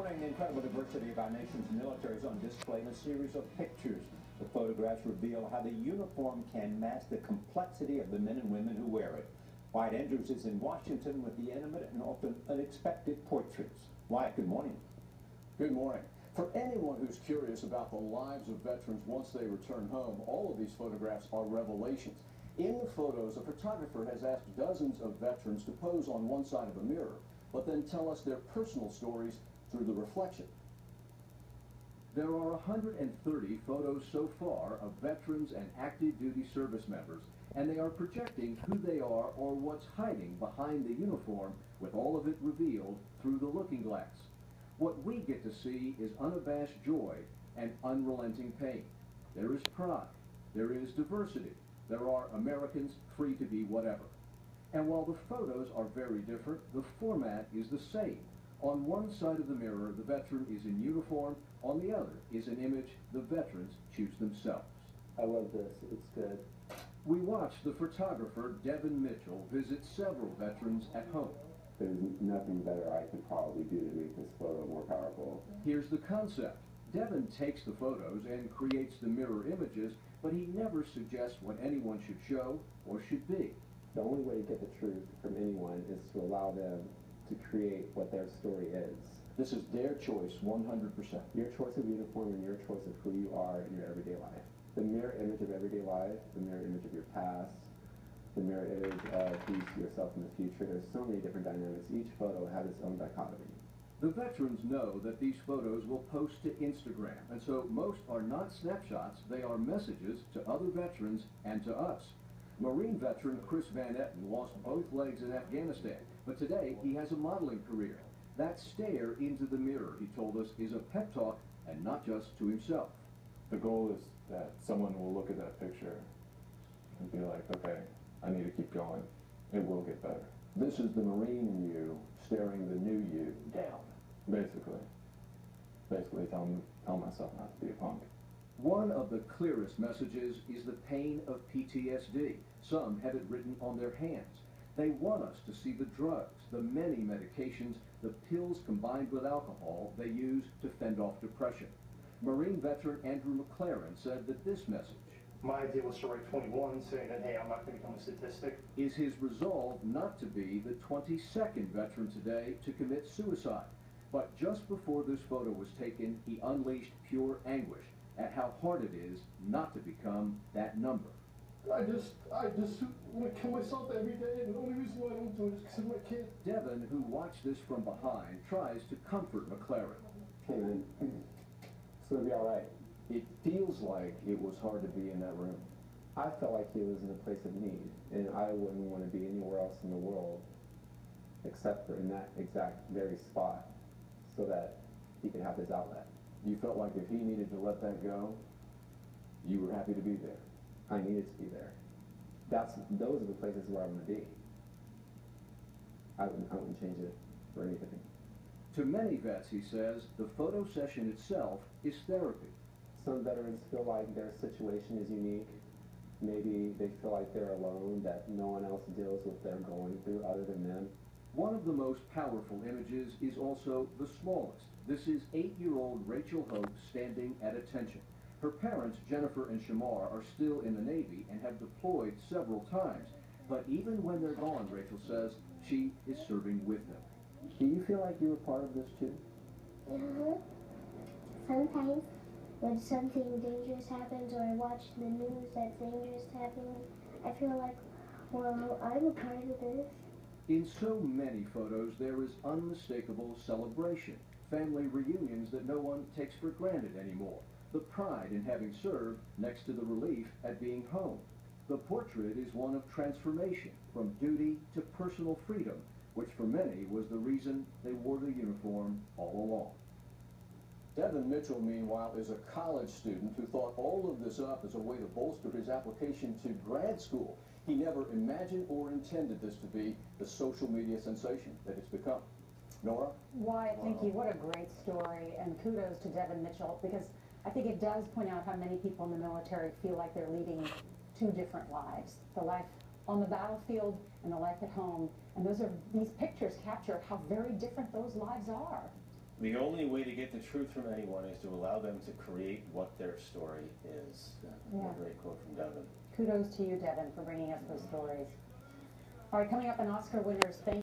morning, the incredible diversity of our nation's military is on display in a series of pictures. The photographs reveal how the uniform can match the complexity of the men and women who wear it. Wyatt Andrews is in Washington with the intimate and often unexpected portraits. Wyatt, good morning. Good morning. For anyone who's curious about the lives of veterans once they return home, all of these photographs are revelations. In the photos, a photographer has asked dozens of veterans to pose on one side of a mirror, but then tell us their personal stories through the reflection. There are 130 photos so far of veterans and active duty service members, and they are projecting who they are or what's hiding behind the uniform, with all of it revealed through the looking glass. What we get to see is unabashed joy and unrelenting pain. There is pride. There is diversity. There are Americans free to be whatever. And while the photos are very different, the format is the same. On one side of the mirror, the veteran is in uniform. On the other is an image the veterans choose themselves. I love this. It's good. We watched the photographer Devin Mitchell visit several veterans at home. There's nothing better I could probably do to make this photo more powerful. Here's the concept. Devin takes the photos and creates the mirror images, but he never suggests what anyone should show or should be. The only way to get the truth from anyone is to allow them to create what their story is. This is their choice, 100%. Your choice of uniform and your choice of who you are in your everyday life. The mirror image of everyday life, the mirror image of your past, the mirror image of who you see yourself in the future. There's so many different dynamics. Each photo has its own dichotomy. The veterans know that these photos will post to Instagram, and so most are not snapshots, they are messages to other veterans and to us. Marine veteran Chris Van Etten lost both legs in Afghanistan, but today he has a modeling career. That stare into the mirror, he told us, is a pep talk and not just to himself. The goal is that someone will look at that picture and be like, okay, I need to keep going. It will get better. This is the Marine you staring the new you down. Basically tell myself not to be a punk. One of the clearest messages is the pain of PTSD. Some have it written on their hands. They want us to see the drugs, the many medications, the pills combined with alcohol they use to fend off depression. Marine veteran Andrew McLaren said that this message, my idea was to write 21 saying that, hey, I'm not going to become a statistic, is his resolve not to be the 22nd veteran today to commit suicide. But just before this photo was taken, he unleashed pure anguish at how hard it is not to become that number. I just want to kill myself every day, and the only reason why I don't do it is because of my kid. Devin, who watched this from behind, tries to comfort McLaren. Hey man, it's going to be all right. It feels like it was hard to be in that room. I felt like he was in a place of need, and I wouldn't want to be anywhere else in the world except for in that exact very spot so that he could have his outlet. You felt like if he needed to let that go, you were happy to be there. I needed to be there. Those are the places where I want to be. I wouldn't change it for anything. To many vets, he says, the photo session itself is therapy. Some veterans feel like their situation is unique. Maybe they feel like they're alone, that no one else deals with what they're going through other than them. One of the most powerful images is also the smallest. This is 8-year-old Rachel Hope standing at attention. Her parents, Jennifer and Shamar, are still in the Navy and have deployed several times. But even when they're gone, Rachel says, she is serving with them. Do you feel like you were part of this too? Sometimes when something dangerous happens or I watch the news that's dangerous happening, I feel like, well, I'm a part of this. In so many photos, there is unmistakable celebration, family reunions that no one takes for granted anymore, the pride in having served next to the relief at being home. The portrait is one of transformation, from duty to personal freedom, which for many was the reason they wore the uniform all along. Devin Mitchell, meanwhile, is a college student who thought all of this up as a way to bolster his application to grad school. He never imagined or intended this to be the social media sensation that it's become. Nora? Wyatt, thank you. What a great story, and kudos to Devin Mitchell, because I think it does point out how many people in the military feel like they're leading two different lives. The life on the battlefield and the life at home. And these pictures capture how very different those lives are. The only way to get the truth from anyone is to allow them to create what their story is. Yeah. A great quote from Devin. Kudos to you, Devin, for bringing us those stories. All right, coming up on Oscar winners, thank